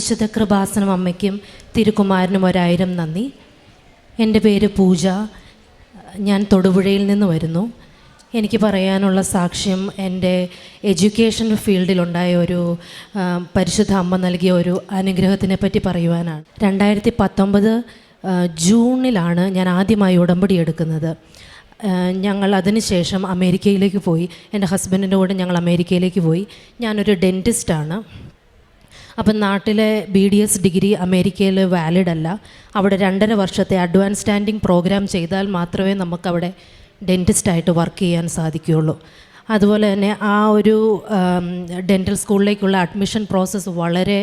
പരിശുദ്ധ കൃപാസനം അമ്മയ്ക്കും തിരുക്കുമാരനും 1000 നന്ദി. എൻ്റെ പേര് പൂജ. ഞാൻ തൊടുപുഴയിൽ നിന്ന് വരുന്നു. എനിക്ക് പറയാനുള്ള സാക്ഷ്യം എൻ്റെ എഡ്യൂക്കേഷൻ ഫീൽഡിലുണ്ടായ ഒരു പരിശുദ്ധ അമ്മ നൽകിയ ഒരു അനുഗ്രഹത്തിനെ പറ്റി പറയുവാനാണ്. 2019 ജൂണിലാണ് ഞാൻ ആദ്യമായി ഉടമ്പടി എടുക്കുന്നത്. ഞങ്ങൾ അതിനുശേഷം അമേരിക്കയിലേക്ക് പോയി. എൻ്റെ ഹസ്ബൻഡിൻ്റെ കൂടെ ഞങ്ങൾ അമേരിക്കയിലേക്ക് പോയി. ഞാനൊരു ഡെൻറ്റിസ്റ്റാണ്. അപ്പം നാട്ടിലെ BDS ഡിഗ്രി അമേരിക്കയിൽ വാലിഡ് അല്ല. അവിടെ 2.5 വർഷത്തെ അഡ്വാൻസ് സ്റ്റാൻഡിങ് പ്രോഗ്രാം ചെയ്താൽ മാത്രമേ നമുക്കവിടെ ഡെൻറ്റിസ്റ്റായിട്ട് വർക്ക് ചെയ്യാൻ സാധിക്കുകയുള്ളൂ. അതുപോലെ തന്നെ ആ ഒരു ഡെൻറ്റൽ സ്കൂളിലേക്കുള്ള അഡ്മിഷൻ പ്രോസസ്സ് വളരെ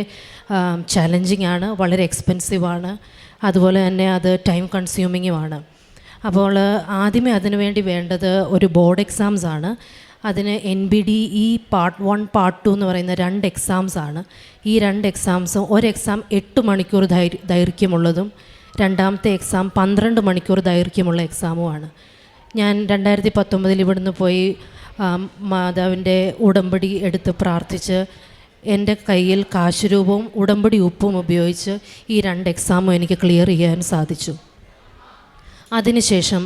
ചലഞ്ചിങ് ആണ്, വളരെ എക്സ്പെൻസീവാണ്. അതുപോലെ തന്നെ അത് ടൈം കൺസ്യൂമിങ്ങുമാണ്. അപ്പോൾ ആദ്യമേ അതിനു വേണ്ടി വേണ്ടത് ഒരു ബോർഡ് എക്സാംസ് ആണ്. അതിന് NBDE പാർട്ട് 1 പാർട്ട് 2 എന്ന് പറയുന്ന 2 എക്സാംസ് ആണ്. ഈ 2 എക്സാംസും ഒരു എക്സാം 8 മണിക്കൂർ ദൈർഘ്യമുള്ളതും രണ്ടാമത്തെ എക്സാം 12 മണിക്കൂർ ദൈർഘ്യമുള്ള എക്സാമുമാണ്. ഞാൻ 2019 ഇവിടുന്ന് പോയി മാതാവിൻ്റെ ഉടമ്പടി എടുത്ത് പ്രാർത്ഥിച്ച് എൻ്റെ കയ്യിൽ കാശ് രൂപവും ഉടമ്പടി ഉപ്പും ഉപയോഗിച്ച് ഈ 2 എക്സാമും എനിക്ക് ക്ലിയർ ചെയ്യാൻ സാധിച്ചു. അതിനുശേഷം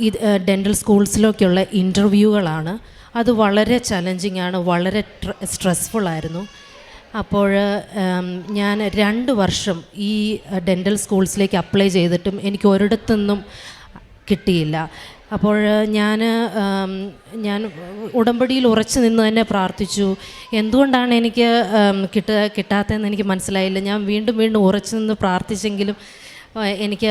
ഈ ഡെൻ്റൽ സ്കൂൾസിലേക്കുള്ള ഇൻ്റർവ്യൂകളാണ്. അത് വളരെ ചലഞ്ചിങ് ആണ്, വളരെ സ്ട്രെസ്ഫുള്ളായിരുന്നു. അപ്പോൾ ഞാൻ 2 വർഷം ഈ ഡെൻ്റൽ സ്കൂൾസിലേക്ക് അപ്ലൈ ചെയ്തിട്ടും എനിക്ക് ഒരിടത്തുനിന്നും കിട്ടിയില്ല. അപ്പോൾ ഞാൻ ഉടമ്പടിയിൽ ഉറച്ചു നിന്ന് തന്നെ പ്രാർത്ഥിച്ചു. എന്തുകൊണ്ടാണ് എനിക്ക് കിട്ടാത്തതെന്ന് എനിക്ക് മനസ്സിലായില്ല. ഞാൻ വീണ്ടും ഉറച്ചു നിന്ന് പ്രാർത്ഥിച്ചെങ്കിലും എനിക്ക്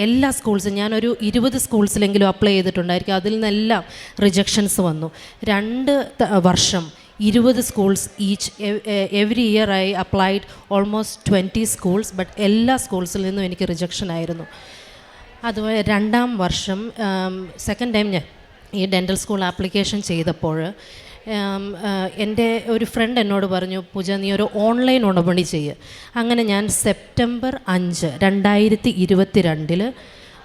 എല്ലാ സ്കൂൾസും, ഞാനൊരു 20 സ്കൂൾസിലെങ്കിലും അപ്ലൈ ചെയ്തിട്ടുണ്ടായിരിക്കും. അതിൽ നിന്നെല്ലാം റിജക്ഷൻസ് വന്നു. 2 വർഷം 20 schools each. Every year I applied almost 20 schools, but എല്ലാ സ്കൂൾസിൽ നിന്നും എനിക്ക് റിജക്ഷൻ ആയിരുന്നു. അതുപോലെ 2ാം വർഷം സെക്കൻഡ് ടൈം ഞാൻ ഈ ഡെൻ്റൽ സ്കൂൾ ആപ്ലിക്കേഷൻ ചെയ്തപ്പോൾ എൻ്റെ ഒരു ഫ്രണ്ട് എന്നോട് പറഞ്ഞു, പൂജ നീ ഒരു ഓൺലൈൻ ഉടമ്പടി ചെയ്യുക. അങ്ങനെ ഞാൻ സെപ്റ്റംബർ 5, 2022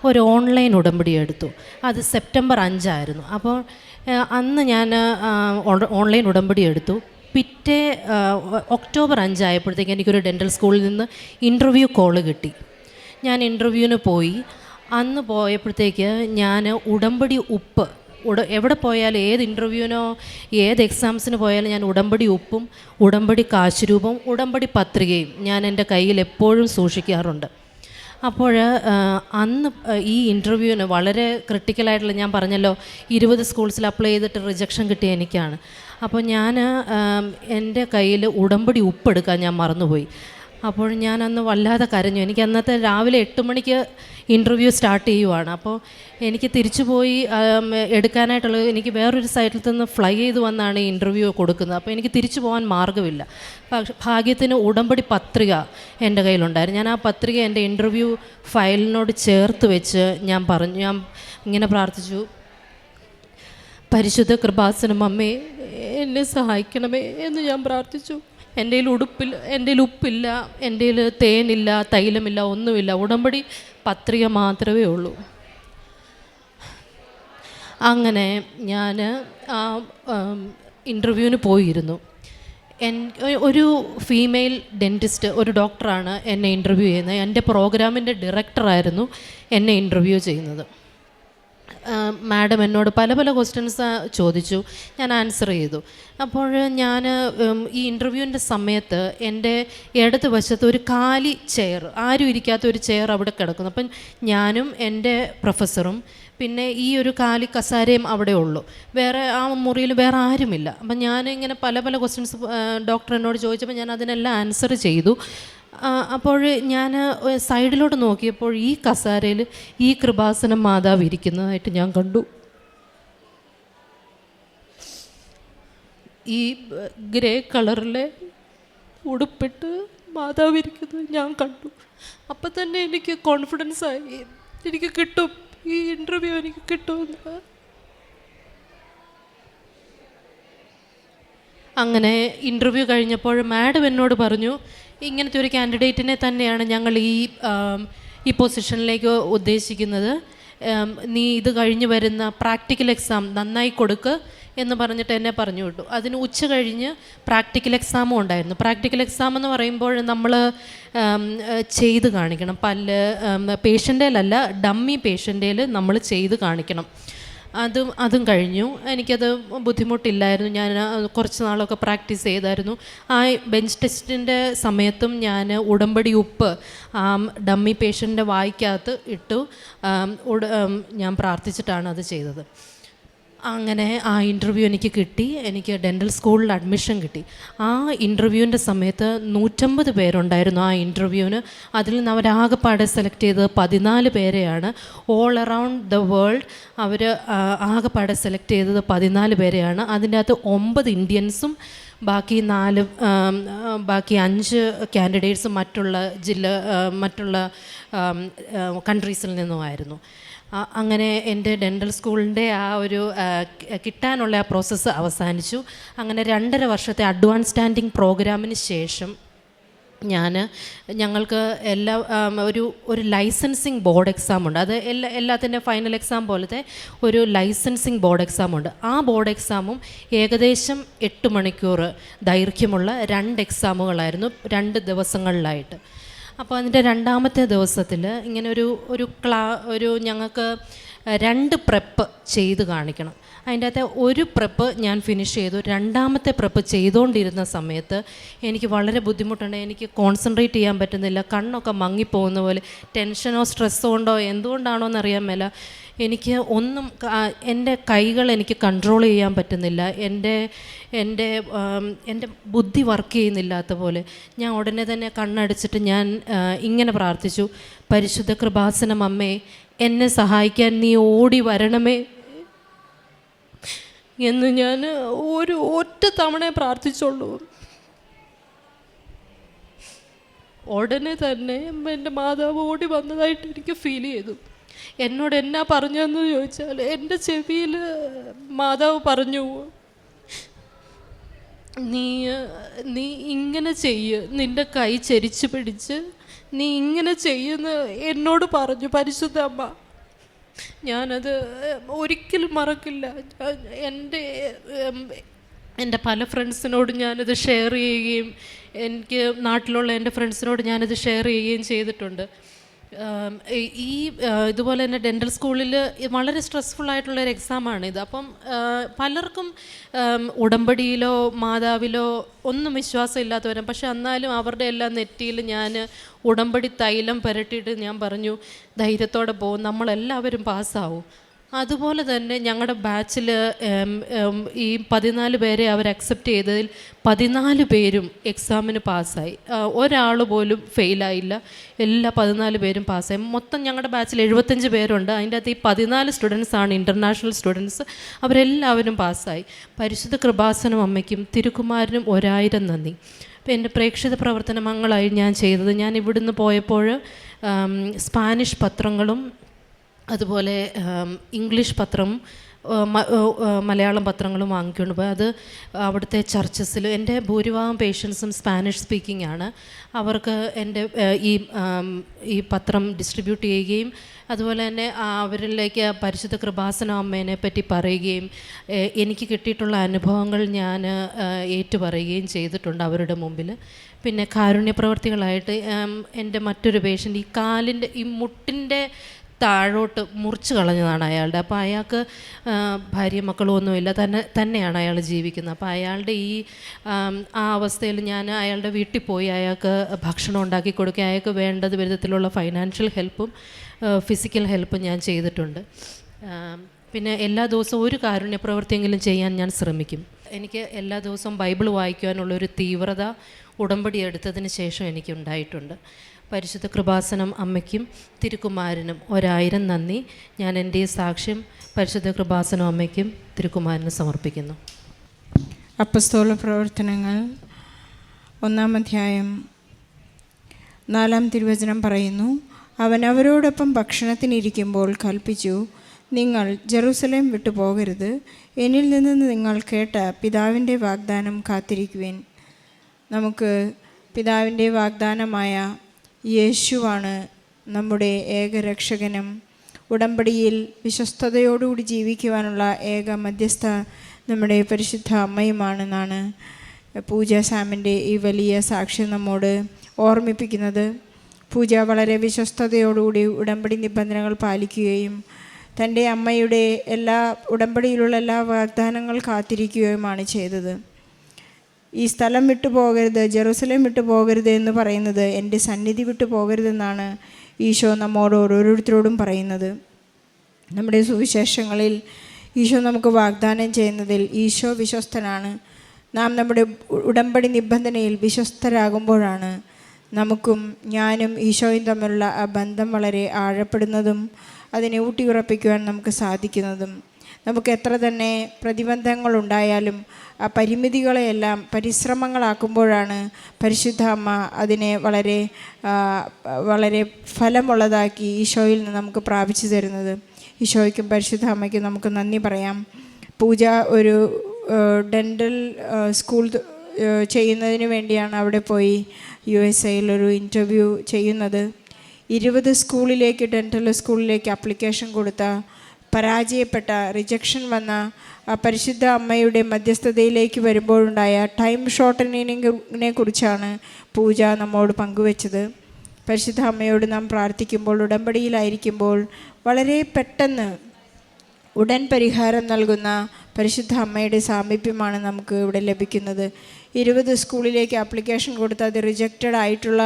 ഒരു ഓൺലൈൻ ഉടമ്പടി എടുത്തു. അത് സെപ്റ്റംബർ 5 ആയിരുന്നു. അപ്പോൾ അന്ന് ഞാൻ ഓൺലൈൻ ഉടമ്പടി എടുത്തു. പിറ്റേ ഒക്ടോബർ 5 ആയപ്പോഴത്തേക്ക് എനിക്കൊരു ഡെൻ്റൽ സ്കൂളിൽ നിന്ന് ഇൻ്റർവ്യൂ കോള് കിട്ടി. ഞാൻ ഇൻ്റർവ്യൂവിന് പോയി. അന്ന് പോയപ്പോഴത്തേക്ക് ഞാൻ ഉടമ്പടി ഉപ്പ് എവിടെ പോയാലും, ഏത് ഇൻ്റർവ്യൂവിനോ ഏത് എക്സാംസിന് പോയാലും ഞാൻ ഉടമ്പടി ഉപ്പും ഉടമ്പടി കാശുരൂപവും ഉടമ്പടി പത്രികയും ഞാൻ എൻ്റെ കയ്യിൽ എപ്പോഴും സൂക്ഷിക്കാറുണ്ട്. അപ്പോൾ അന്ന് ഈ ഇൻ്റർവ്യൂവിന് വളരെ ക്രിട്ടിക്കലായിട്ടുള്ള, ഞാൻ പറഞ്ഞല്ലോ 20 സ്കൂൾസിൽ അപ്ലൈ ചെയ്തിട്ട് റിജക്ഷൻ കിട്ടിയ എനിക്കാണ്. അപ്പോൾ ഞാൻ എൻ്റെ കയ്യിൽ ഉടമ്പടി ഉപ്പെടുക്കാൻ ഞാൻ മറന്നുപോയി. അപ്പോൾ ഞാൻ അന്ന് വല്ലാതെ കരഞ്ഞു. എനിക്ക് അന്നത്തെ രാവിലെ 8 മണിക്ക് ഇൻ്റർവ്യൂ സ്റ്റാർട്ട് ചെയ്യുവാണ്. അപ്പോൾ എനിക്ക് തിരിച്ചു പോയി എടുക്കാനായിട്ടുള്ളത്, എനിക്ക് വേറൊരു സൈറ്റിൽ നിന്ന് ഫ്ലൈ ചെയ്ത് വന്നാണ് ഈ ഇൻ്റർവ്യൂ കൊടുക്കുന്നത്. അപ്പോൾ എനിക്ക് തിരിച്ചു പോകാൻ മാർഗ്ഗമില്ല. പക്ഷേ ഭാഗ്യത്തിന് ഉടമ്പടി പത്രിക എൻ്റെ കയ്യിലുണ്ടായിരുന്നു. ഞാൻ ആ പത്രിക എൻ്റെ ഇൻ്റർവ്യൂ ഫയലിനോട് ചേർത്ത് വെച്ച് ഞാൻ ഇങ്ങനെ പ്രാർത്ഥിച്ചു, പരിശുദ്ധ കൃപാസനം അമ്മേ എന്നെ സഹായിക്കണമേ എന്ന് ഞാൻ പ്രാർത്ഥിച്ചു. എൻ്റെ കയ്യിൽ ഉപ്പില്ല, എൻ്റെ കയ്യിൽ തേനില്ല, തൈലമില്ല, ഒന്നുമില്ല. ഉടമ്പടി പത്രിക മാത്രമേ ഉള്ളൂ. അങ്ങനെ ഞാൻ ആ ഇൻ്റർവ്യൂവിന് പോയിരുന്നു. ഒരു ഫീമെയിൽ ഡെൻറ്റിസ്റ്റ്, ഒരു ഡോക്ടറാണ് എന്നെ ഇൻ്റർവ്യൂ ചെയ്യുന്നത്. എൻ്റെ പ്രോഗ്രാമിൻ്റെ ഡയറക്ടറായിരുന്നു എന്നെ ഇൻ്റർവ്യൂ ചെയ്യുന്നത്. മാഡം എന്നോട് പല ക്വസ്റ്റ്യൻസ് ചോദിച്ചു. ഞാൻ ആൻസർ ചെയ്തു. അപ്പോൾ ഞാൻ ഈ ഇൻ്റർവ്യൂവിൻ്റെ സമയത്ത് എൻ്റെ ഇടത് വശത്ത് ഒരു കാലി ചെയർ, ആരും ഇരിക്കാത്ത ഒരു ചെയർ അവിടെ കിടക്കുന്നു. അപ്പം ഞാനും എൻ്റെ പ്രൊഫസറും പിന്നെ ഈ ഒരു കാലി കസാരയും അവിടെ ഉള്ളൂ. വേറെ ആ മുറിയിൽ വേറെ ആരുമില്ല. അപ്പം ഞാനിങ്ങനെ പല ക്വസ്റ്റ്യൻസ് ഡോക്ടർ എന്നോട് ചോദിച്ചപ്പോൾ ഞാൻ അതിനെല്ലാം ആൻസർ ചെയ്തു. അപ്പോൾ ഞാൻ സൈഡിലോട്ട് നോക്കിയപ്പോൾ ഈ കസാരയിൽ ഈ കൃപാസനം മാതാവ് ഇരിക്കുന്നതായിട്ട് ഞാൻ കണ്ടു. ഈ ഗ്രേ കളറിലെ ഉടുപ്പിട്ട് മാതാവ് ഇരിക്കുന്നത് ഞാൻ കണ്ടു. അപ്പം തന്നെ എനിക്ക് കോൺഫിഡൻസ് ആയി, എനിക്ക് കിട്ടും, ഈ ഇൻ്റർവ്യൂ എനിക്ക് കിട്ടുമെന്ന്. അങ്ങനെ ഇൻ്റർവ്യൂ കഴിഞ്ഞപ്പോൾ മാഡം എന്നോട് പറഞ്ഞു, ഇങ്ങനത്തെ ഒരു കാൻഡിഡേറ്റിനെ തന്നെയാണ് ഞങ്ങൾ ഈ പൊസിഷനിലേക്ക് ഉദ്ദേശിക്കുന്നത്. നീ ഇത് കഴിഞ്ഞ് വരുന്ന പ്രാക്ടിക്കൽ എക്സാം നന്നായി കൊടുക്ക് എന്ന് പറഞ്ഞിട്ട് എന്നെ പറഞ്ഞു വിട്ടു. അതിന് ഉച്ച കഴിഞ്ഞ് പ്രാക്ടിക്കൽ എക്സാമും ഉണ്ടായിരുന്നു. പ്രാക്ടിക്കൽ എക്സാം എന്ന് പറയുമ്പോൾ നമ്മൾ ചെയ്ത് കാണിക്കണം. പല്ല് പേഷ്യൻ്റേലല്ല, ഡമ്മി പേഷ്യൻ്റേൽ നമ്മൾ ചെയ്ത് കാണിക്കണം. അതും കഴിഞ്ഞു. എനിക്കത് ബുദ്ധിമുട്ടില്ലായിരുന്നു. ഞാൻ കുറച്ച് നാളൊക്കെ പ്രാക്ടീസ് ചെയ്തായിരുന്നു. ആ ബെഞ്ച് ടെസ്റ്റിൻ്റെ സമയത്തും ഞാൻ ഉടമ്പടി ഉപ്പ് ഡമ്മി പേഷ്യൻ്റെ വായ്ക്കകത്ത് ഇട്ടു ഞാൻ പ്രാർത്ഥിച്ചിട്ടാണ് അത് ചെയ്തത്. അങ്ങനെ ആ ഇൻ്റർവ്യൂ എനിക്ക് കിട്ടി. എനിക്ക് ഡെൻ്റൽ സ്കൂളിൽ അഡ്മിഷൻ കിട്ടി. ആ ഇൻ്റർവ്യൂവിൻ്റെ സമയത്ത് 150 പേരുണ്ടായിരുന്നു ആ ഇൻ്റർവ്യൂവിന്. അതിൽ നിന്ന് അവരാകെപ്പാടെ സെലക്ട് ചെയ്തത് 14 പേരെയാണ്. ഓൾ അറൗണ്ട് ദ വേൾഡ് അവർ ആകെപ്പാടെ സെലക്ട് ചെയ്തത് 14 പേരെയാണ്. അതിൻ്റെ അകത്ത് 9 ഇന്ത്യൻസും ബാക്കി 5 കാൻഡിഡേറ്റ്സും മറ്റുള്ള കൺട്രീസിൽ നിന്നുമായിരുന്നു. അങ്ങനെ എൻ്റെ ഡെൻ്റൽ സ്കൂളിൻ്റെ ആ ഒരു കിട്ടാനുള്ള ആ പ്രോസസ്സ് അവസാനിച്ചു. അങ്ങനെ 2.5 വർഷത്തെ അഡ്വാൻസ് സ്റ്റാൻഡിങ് പ്രോഗ്രാമിന് ശേഷം ഞങ്ങൾക്ക് ഒരു ലൈസൻസിങ് ബോർഡ് എക്സാമുണ്ട്. അത് എല്ലാത്തിൻ്റെ ഫൈനൽ എക്സാം പോലത്തെ ഒരു ലൈസൻസിങ് ബോർഡ് എക്സാമുണ്ട്. ആ ബോർഡ് എക്സാമും ഏകദേശം 8 മണിക്കൂർ ദൈർഘ്യമുള്ള 2 എക്സാമുകളായിരുന്നു 2 ദിവസങ്ങളിലായിട്ട്. അപ്പോൾ അതിൻ്റെ 2ാമത്തെ ദിവസത്തിൽ ഇങ്ങനെ ഒരു ഞങ്ങൾക്ക് 2 പ്രെപ്പ് ചെയ്ത് കാണിക്കണം. അതിൻ്റെ അകത്തെ ഒരു പ്രെപ്പ് ഞാൻ ഫിനിഷ് ചെയ്തു. 2ാമത്തെ പ്രെപ്പ് ചെയ്തുകൊണ്ടിരുന്ന സമയത്ത് എനിക്ക് വളരെ ബുദ്ധിമുട്ടുണ്ട്. എനിക്ക് കോൺസെൻട്രേറ്റ് ചെയ്യാൻ പറ്റുന്നില്ല. കണ്ണൊക്കെ മങ്ങിപ്പോകുന്ന പോലെ. ടെൻഷനോ സ്ട്രെസ്സോ കൊണ്ടോ എന്തുകൊണ്ടാണോ എന്നറിയാൻ മേല എനിക്ക് എൻ്റെ കൈകൾ എനിക്ക് കൺട്രോൾ ചെയ്യാൻ പറ്റുന്നില്ല. എൻ്റെ ബുദ്ധി വർക്ക് ചെയ്യുന്നില്ലാത്ത പോലെ. ഞാൻ ഉടനെ തന്നെ കണ്ണടച്ചിട്ട് ഞാൻ ഇങ്ങനെ പ്രാർത്ഥിച്ചു, പരിശുദ്ധ കൃപാസനം അമ്മേ, എന്നെ സഹായിക്കാൻ നീ ഓടി വരണമേ എന്ന് ഞാൻ ഒറ്റ തവണ പ്രാർത്ഥിച്ചുള്ളൂ. ഉടനെ തന്നെ എൻ്റെ മാതാവ് ഓടി വന്നതായിട്ട് എനിക്ക് ഫീൽ ചെയ്തു. എന്നോട് എന്നാ പറഞ്ഞതെന്ന് ചോദിച്ചാൽ, എൻ്റെ ചെവിയിൽ മാതാവ് പറഞ്ഞു, നീ ഇങ്ങനെ ചെയ്യ്, നിൻ്റെ കൈ ചരിച്ച് പിടിച്ച് നീ ഇങ്ങനെ ചെയ്യുന്ന എന്നോട് പറഞ്ഞു പരിശുദ്ധ അമ്മ. ഞാനത് ഒരിക്കലും മറക്കില്ല. എൻ്റെ പല ഫ്രണ്ട്സിനോട് ഞാനത് ഷെയർ ചെയ്യുകയും എനിക്ക് നാട്ടിലുള്ള എൻ്റെ ഫ്രണ്ട്സിനോട് ഞാനത് ഷെയർ ചെയ്യുകയും ചെയ്തിട്ടുണ്ട്. ഇതുപോലെ തന്നെ ഡെൻ്റൽ സ്കൂളിൽ വളരെ സ്ട്രെസ്ഫുള്ളായിട്ടുള്ളൊരു എക്സാമാണിത്. അപ്പം പലർക്കും ഉടമ്പടിയിലോ മാതാവിലോ ഒന്നും വിശ്വാസം ഇല്ലാത്തവരും, പക്ഷെ എന്നാലും അവരുടെ എല്ലാം നെറ്റിയിൽ ഞാൻ ഉടമ്പടി തൈലം പുരട്ടിയിട്ട് ഞാൻ പറഞ്ഞു, ധൈര്യത്തോടെ പോകും, നമ്മളെല്ലാവരും പാസ്സാവും. അതുപോലെ തന്നെ ഞങ്ങളുടെ ബാച്ചിൽ ഈ 14 പേരെ അവർ അക്സെപ്റ്റ് ചെയ്തതിൽ 14 പേരും എക്സാമിന് പാസ്സായി. ഒരാൾ പോലും ഫെയിലായില്ല. എല്ലാ 14 പേരും പാസ്സായി. മൊത്തം ഞങ്ങളുടെ ബാച്ചിൽ 75 പേരുണ്ട്. അതിൻ്റെ അകത്ത് ഈ 14 സ്റ്റുഡൻസാണ് ഇൻ്റർനാഷണൽ സ്റ്റുഡൻസ്. അവരെല്ലാവരും പാസ്സായി. പരിശുദ്ധ കൃപാസനം അമ്മയ്ക്കും തിരുക്കുമാരനും 1000 നന്ദി. അപ്പോൾ എൻ്റെ പ്രേക്ഷിത പ്രവർത്തനങ്ങളായി ഞാൻ ചെയ്തത്, ഞാൻ ഇവിടുന്ന് പോയപ്പോൾ സ്പാനിഷ് പത്രങ്ങളും അതുപോലെ ഇംഗ്ലീഷ് പത്രം, മലയാളം പത്രങ്ങളും വാങ്ങിക്കൊണ്ട് പോയി. അത് അവിടുത്തെ ചർച്ചസിൽ എൻ്റെ ഭൂരിഭാഗം പേഷ്യൻസും സ്പാനിഷ് സ്പീക്കിംഗ് ആണ്. അവർക്ക് എൻ്റെ ഈ പത്രം ഡിസ്ട്രിബ്യൂട്ട് ചെയ്യുകയും അതുപോലെ തന്നെ അവരിലേക്ക് പരിശുദ്ധ കൃപാസന അമ്മേനെ പറ്റി പറയുകയും എനിക്ക് കിട്ടിയിട്ടുള്ള അനുഭവങ്ങൾ ഞാൻ ഏറ്റുപറയുകയും ചെയ്തിട്ടുണ്ട് അവരുടെ മുമ്പിൽ. പിന്നെ കാരുണ്യ പ്രവർത്തികളായിട്ട് എൻ്റെ മറ്റൊരു പേഷ്യൻ്റ് ഈ കാലിൻ്റെ ഈ മുട്ടിൻ്റെ താഴോട്ട് മുറിച്ച് കളഞ്ഞതാണ് അയാളുടെ. അപ്പോൾ അയാൾക്ക് ഭാര്യ മക്കളൊന്നുമില്ല, തന്നെയാണ് അയാൾ ജീവിക്കുന്നത്. അപ്പോൾ അയാളുടെ ആ അവസ്ഥയിൽ ഞാൻ അയാളുടെ വീട്ടിൽ പോയി അയാൾക്ക് ഭക്ഷണം ഉണ്ടാക്കി കൊടുക്കുക, അയാൾക്ക് വേണ്ടത് വിധത്തിലുള്ള ഫൈനാൻഷ്യൽ ഹെൽപ്പും ഫിസിക്കൽ ഹെൽപ്പും ഞാൻ ചെയ്തിട്ടുണ്ട്. പിന്നെ എല്ലാ ദിവസവും ഒരു കാരുണ്യ പ്രവൃത്തിയെങ്കിലും ചെയ്യാൻ ഞാൻ ശ്രമിക്കും. എനിക്ക് എല്ലാ ദിവസവും ബൈബിൾ വായിക്കുവാനുള്ളൊരു തീവ്രത ഉടമ്പടി എടുത്തതിന് ശേഷം എനിക്കുണ്ടായിട്ടുണ്ട്. പരിശുദ്ധ കൃപാസനം അമ്മയ്ക്കും തിരുക്കുമാരനും 1000 നന്ദി. ഞാൻ എൻ്റെ സാക്ഷ്യം പരിശുദ്ധ കൃപാസനം അമ്മയ്ക്കും തിരുക്കുമാരനും സമർപ്പിക്കുന്നു. അപ്പസ്തോല പ്രവർത്തനങ്ങൾ 1-ാം അധ്യായം 4-ാം തിരുവചനം പറയുന്നു, അവൻ അവരോടൊപ്പം ഭക്ഷണത്തിനിരിക്കുമ്പോൾ കൽപ്പിച്ചു, നിങ്ങൾ ജെറുസലേം വിട്ടു പോകരുത്, എന്നിൽ നിന്ന് നിങ്ങൾ കേട്ട പിതാവിൻ്റെ വാഗ്ദാനം കാത്തിരിക്കുവിൻ. നമുക്ക് പിതാവിൻ്റെ വാഗ്ദാനമായ യേശുവാണ് നമ്മുടെ ഏകരക്ഷകനും ഉടമ്പടിയിൽ വിശ്വസ്തയോടുകൂടി ജീവിക്കുവാനുള്ള ഏക മധ്യസ്ഥ നമ്മുടെ പരിശുദ്ധ അമ്മയുമാണെന്നാണ് പൂജ സാമിൻ്റെ ഈ വലിയ സാക്ഷ്യം നമ്മോട് ഓർമ്മിപ്പിക്കുന്നത്. പൂജ വളരെ വിശ്വസ്തയോടുകൂടി ഉടമ്പടി നിബന്ധനകൾ പാലിക്കുകയും തൻ്റെ അമ്മയുടെ ഉടമ്പടിയിലുള്ള എല്ലാ വാഗ്ദാനങ്ങൾ കാത്തിരിക്കുകയുമാണ് ചെയ്തത്. ഈ സ്ഥലം വിട്ടു പോകരുത്, ജെറുസലേം വിട്ടു പോകരുത് എന്ന് പറയുന്നത് എൻ്റെ സന്നിധി വിട്ടു പോകരുതെന്നാണ് ഈശോ നമ്മോട് ഓരോരുത്തരോടും പറയുന്നത്. നമ്മുടെ സുവിശേഷങ്ങളിൽ ഈശോ നമുക്ക് വാഗ്ദാനം ചെയ്യുന്നതിൽ ഈശോ വിശ്വസ്തനാണ്. നാം നമ്മുടെ ഉടമ്പടി നിബന്ധനയിൽ വിശ്വസ്തരാകുമ്പോഴാണ് നമുക്കും ഞാനും ഈശോയും തമ്മിലുള്ള ആ ബന്ധം വളരെ ആഴപ്പെടുന്നതും അതിനെ ഊട്ടിയുറപ്പിക്കുവാൻ നമുക്ക് സാധിക്കുന്നതും. നമുക്ക് എത്ര തന്നെ പ്രതിബന്ധങ്ങളുണ്ടായാലും ആ പരിമിതികളെയെല്ലാം പരിശ്രമങ്ങളാക്കുമ്പോഴാണ് പരിശുദ്ധ അമ്മ അതിനെ വളരെ വളരെ ഫലമുള്ളതാക്കി ഈശോയിൽ നിന്ന് നമുക്ക് പ്രാപിച്ചു തരുന്നത്. ഈശോയ്ക്കും പരിശുദ്ധ അമ്മയ്ക്കും നമുക്ക് നന്ദി പറയാം. പൂജ ഒരു ഡെൻ്റൽ സ്കൂൾ ചെയ്യുന്നതിന് വേണ്ടിയാണ് അവിടെ പോയി USA ഒരു ഇൻ്റർവ്യൂ ചെയ്യുന്നത്. 20 സ്കൂളിലേക്ക്, ഡെൻ്റൽ സ്കൂളിലേക്ക് ആപ്ലിക്കേഷൻ കൊടുത്ത, പരാജയപ്പെട്ട, റിജക്ഷൻ വന്ന പരിശുദ്ധ അമ്മയുടെ മധ്യസ്ഥതയിലേക്ക് വരുമ്പോഴുണ്ടായ ടൈം ഷോർട്ടനിങ്ങിനെ കുറിച്ചാണ് പൂജ നമ്മോട് പങ്കുവച്ചത്. പരിശുദ്ധ അമ്മയോട് നാം പ്രാർത്ഥിക്കുമ്പോൾ, ഉടമ്പടിയിലായിരിക്കുമ്പോൾ വളരെ പെട്ടെന്ന് ഉടൻ പരിഹാരം നൽകുന്ന പരിശുദ്ധ അമ്മയുടെ സാമീപ്യമാണ് നമുക്ക് ഇവിടെ ലഭിക്കുന്നത്. 20 സ്കൂളിലേക്ക് ആപ്ലിക്കേഷൻ കൊടുത്ത് അത് റിജക്റ്റഡ് ആയിട്ടുള്ള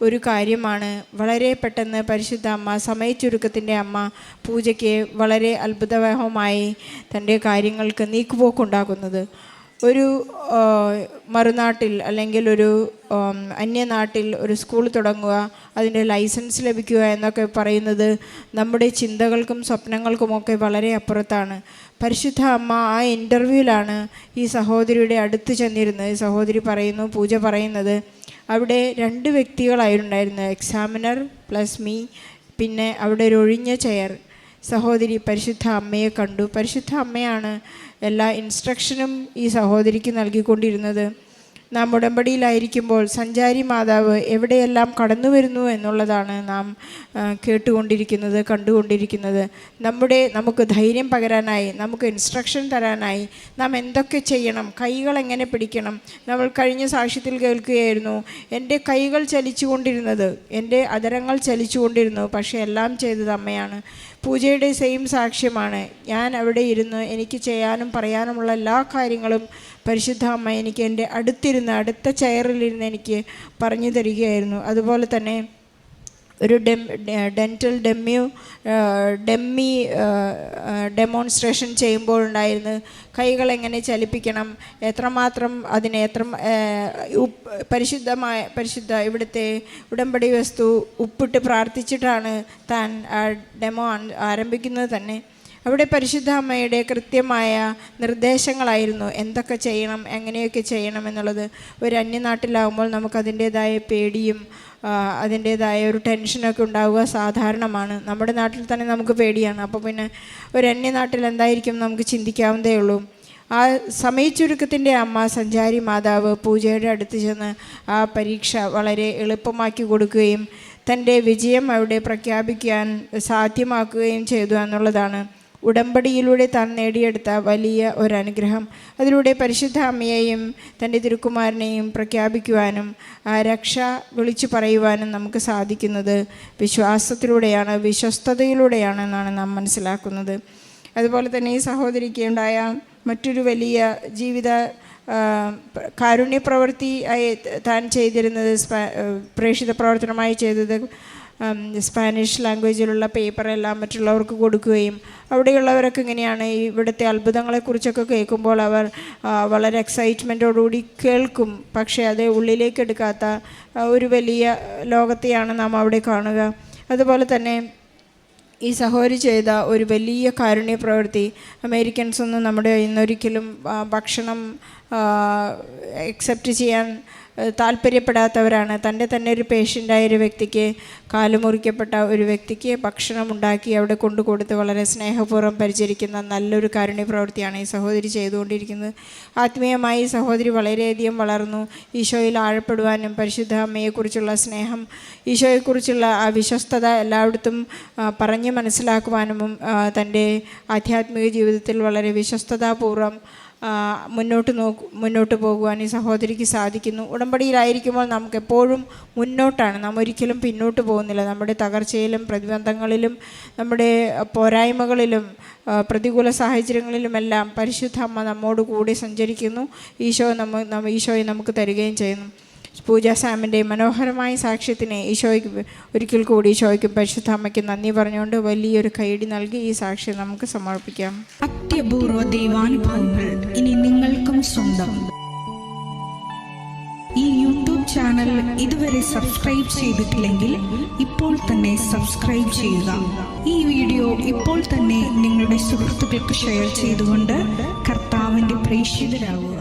ഒരു കാര്യമാണ്. വളരെ പെട്ടെന്ന് പരിശുദ്ധ അമ്മ, സമയച്ചുരുക്കത്തിൻ്റെ അമ്മ, പൂജയ്ക്ക് വളരെ അത്ഭുതവഹമായി തൻ്റെ കാര്യങ്ങൾക്ക് നീക്കുപോക്കുണ്ടാക്കുന്നത്. ഒരു മറുനാട്ടിൽ അല്ലെങ്കിൽ ഒരു അന്യനാട്ടിൽ ഒരു സ്കൂൾ തുടങ്ങുക, അതിൻ്റെ ലൈസൻസ് ലഭിക്കുക എന്നൊക്കെ പറയുന്നത് നമ്മുടെ ചിന്തകൾക്കും സ്വപ്നങ്ങൾക്കുമൊക്കെ വളരെ അപ്പുറത്താണ്. പരിശുദ്ധ അമ്മ ആ ഇൻ്റർവ്യൂവിലാണ് ഈ സഹോദരിയുടെ അടുത്ത് ചെന്നിരുന്നത്. ഈ സഹോദരി പറയുന്നു, പൂജ പറയുന്നത്, അവിടെ 2 വ്യക്തികളായിട്ടുണ്ടായിരുന്നു, എക്സാമിനർ പ്ലസ് മീ, പിന്നെ അവിടെ ഒരു ഒഴിഞ്ഞ ചെയർ. സഹോദരി പരിശുദ്ധ അമ്മയെ കണ്ടു. പരിശുദ്ധ അമ്മയാണ് എല്ലാ ഇൻസ്ട്രക്ഷനും ഈ സഹോദരിക്ക് നൽകിക്കൊണ്ടിരുന്നത്. നാം ഉടമ്പടിയിലായിരിക്കുമ്പോൾ സഞ്ചാരി മാതാവ് എവിടെയെല്ലാം കടന്നു വരുന്നു എന്നുള്ളതാണ് നാം കേട്ടുകൊണ്ടിരിക്കുന്നത്, കണ്ടുകൊണ്ടിരിക്കുന്നത്. നമുക്ക് ധൈര്യം പകരാനായി, നമുക്ക് ഇൻസ്ട്രക്ഷൻ തരാനായി നാം എന്തൊക്കെ ചെയ്യണം, കൈകൾ എങ്ങനെ പിടിക്കണം. നമ്മൾ കഴിഞ്ഞ സാക്ഷ്യത്തിൽ കേൾക്കുകയായിരുന്നു, എൻ്റെ കൈകൾ ചലിച്ചുകൊണ്ടിരുന്നത്, എൻ്റെ അധരങ്ങൾ ചലിച്ചുകൊണ്ടിരുന്നു, പക്ഷേ എല്ലാം ചെയ്തത് അമ്മയാണ്. പൂജയുടെ സെയിം സാക്ഷ്യമാണ്. ഞാൻ അവിടെ ഇരുന്ന് എനിക്ക് ചെയ്യാനും പറയാനുമുള്ള എല്ലാ കാര്യങ്ങളും പരിശുദ്ധ അമ്മ എനിക്ക് എൻ്റെ അടുത്ത ചെയറിലിരുന്ന് എനിക്ക് പറഞ്ഞു തരികയായിരുന്നു. അതുപോലെ തന്നെ ഒരു ഡെൻ്റൽ ഡെമ്മി ഡെമോൺസ്ട്രേഷൻ ചെയ്യുമ്പോഴുണ്ടായിരുന്നു കൈകൾ എങ്ങനെ ചലിപ്പിക്കണം, എത്രമാത്രം അതിനെ പരിശുദ്ധ ഇവിടുത്തെ ഉടമ്പടി വസ്തു ഉപ്പിട്ട് പ്രാർത്ഥിച്ചിട്ടാണ് താൻ ഡെമോ ആരംഭിക്കുന്നത് തന്നെ. അവിടെ പരിശുദ്ധ അമ്മയുടെ കൃത്യമായ നിർദ്ദേശങ്ങളായിരുന്നു എന്തൊക്കെ ചെയ്യണം, എങ്ങനെയൊക്കെ ചെയ്യണം എന്നുള്ളത്. ഒരു അന്യനാട്ടിലാകുമ്പോൾ നമുക്കതിൻ്റേതായ പേടിയും അതിൻ്റേതായ ഒരു ടെൻഷനൊക്കെ ഉണ്ടാവുക സാധാരണമാണ്. നമ്മുടെ നാട്ടിൽ തന്നെ നമുക്ക് പേടിയാണ്. അപ്പോൾ പിന്നെ ഒരു അന്യനാട്ടിൽ എന്തായിരിക്കും നമുക്ക് ചിന്തിക്കാവുന്നതേ ഉള്ളൂ. ആ സമയച്ചുരുക്കത്തിൻ്റെ അമ്മ, സഞ്ചാരി മാതാവ്, പൂജയുടെ അടുത്ത് ചെന്ന് ആ പരീക്ഷ വളരെ എളുപ്പമാക്കി കൊടുക്കുകയും തൻ്റെ വിജയം അവിടെ പ്രഖ്യാപിക്കാൻ സാധ്യമാക്കുകയും ചെയ്തു എന്നുള്ളതാണ് ഉടമ്പടിയിലൂടെ താൻ നേടിയെടുത്ത വലിയ ഒരനുഗ്രഹം. അതിലൂടെ പരിശുദ്ധ അമ്മയെയും തൻ്റെ തിരുക്കുമാരനെയും പ്രഖ്യാപിക്കുവാനും രക്ഷ വിളിച്ചു പറയുവാനും നമുക്ക് സാധിക്കുന്നത് വിശ്വാസത്തിലൂടെയാണ്, വിശ്വസ്തതയിലൂടെയാണ് എന്നാണ് നാം മനസ്സിലാക്കുന്നത്. അതുപോലെ തന്നെ ഈ സഹോദരിക്ക് ഉണ്ടായ മറ്റൊരു വലിയ ജീവിത കാരുണ്യപ്രവൃത്തി താൻ ചെയ്തിരുന്നത്, പ്രേക്ഷിത പ്രവർത്തനമായി ചെയ്തത് സ്പാനിഷ് ലാംഗ്വേജിലുള്ള പേപ്പറെല്ലാം മറ്റുള്ളവർക്ക് കൊടുക്കുകയും അവിടെയുള്ളവരൊക്കെ ഇങ്ങനെയാണ് ഇവിടുത്തെ അത്ഭുതങ്ങളെക്കുറിച്ചൊക്കെ കേൾക്കുമ്പോൾ അവർ വളരെ എക്സൈറ്റ്മെൻറ്റോടുകൂടി കേൾക്കും, പക്ഷേ അത് ഉള്ളിലേക്ക് എടുക്കാത്ത ഒരു വലിയ ലോകത്തെയാണ് നാം അവിടെ കാണുക. അതുപോലെ തന്നെ ഈ സഹോദരി ചെയ്ത ഒരു വലിയ കാരുണ്യ പ്രവൃത്തി, അമേരിക്കൻസൊന്നും നമ്മുടെ ഇന്നൊരിക്കലും ഭക്ഷണം അക്സെപ്റ്റ് ചെയ്യാൻ താല്പര്യപ്പെടാത്തവരാണ്. തൻ്റെ തന്നെ ഒരു പേഷ്യൻ്റായ ഒരു വ്യക്തിക്ക്, കാലുമുറിക്കപ്പെട്ട ഒരു വ്യക്തിക്ക് ഭക്ഷണം ഉണ്ടാക്കി അവിടെ കൊണ്ടു കൊടുത്ത് വളരെ സ്നേഹപൂർവ്വം പരിചരിക്കുന്ന നല്ലൊരു കാരുണ്യ പ്രവൃത്തിയാണ് ഈ സഹോദരി ചെയ്തുകൊണ്ടിരിക്കുന്നത്. ആത്മീയമായി സഹോദരി വളരെയധികം വളർന്നു. ഈശോയിൽ ആഴപ്പെടുവാനും പരിശുദ്ധ അമ്മയെക്കുറിച്ചുള്ള സ്നേഹം, ഈശോയെക്കുറിച്ചുള്ള ആ വിശ്വസ്തത എല്ലായിടത്തും പറഞ്ഞ് മനസ്സിലാക്കുവാനും തൻ്റെ ആധ്യാത്മിക ജീവിതത്തിൽ വളരെ വിശ്വസ്തതാപൂർവ്വം മുന്നോട്ട് പോകുവാൻ ഈ സഹോദരിക്ക് സാധിക്കുന്നു. ഉടമ്പടിയിലായിരിക്കുമ്പോൾ നമുക്ക് എപ്പോഴും മുന്നോട്ടാണ്, നാം ഒരിക്കലും പിന്നോട്ട് പോകുന്നില്ല. നമ്മുടെ തകർച്ചയിലും പ്രതിബന്ധങ്ങളിലും നമ്മുടെ പോരായ്മകളിലും പ്രതികൂല സാഹചര്യങ്ങളിലുമെല്ലാം പരിശുദ്ധ അമ്മ നമ്മോട് കൂടി സഞ്ചരിക്കുന്നു. ഈശോയെ നമുക്ക് തരികയും ചെയ്യുന്നു. പൂജ സാമിൻ്റെ മനോഹരമായ സാക്ഷ്യത്തിന് ഒരിക്കൽ കൂടി ഈശോയ്ക്കും പരിശുദ്ധ അമ്മയ്ക്ക് നന്ദി പറഞ്ഞുകൊണ്ട് വലിയൊരു കൈയടി നൽകി ഈ സാക്ഷ്യം നമുക്ക് സമർപ്പിക്കാം. അത്യപൂർവ ദൈവാനുഭവങ്ങൾ ഇനി നിങ്ങൾക്കും സ്വന്തം. ഈ യൂട്യൂബ് ചാനൽ ഇതുവരെ സബ്സ്ക്രൈബ് ചെയ്തിട്ടില്ലെങ്കിൽ ഇപ്പോൾ തന്നെ സബ്സ്ക്രൈബ് ചെയ്യുക. ഈ വീഡിയോ ഇപ്പോൾ തന്നെ നിങ്ങളുടെ സുഹൃത്തുക്കൾക്ക് ഷെയർ ചെയ്തുകൊണ്ട് കർത്താവിൻ്റെ പ്രേക്ഷിതരാകുക.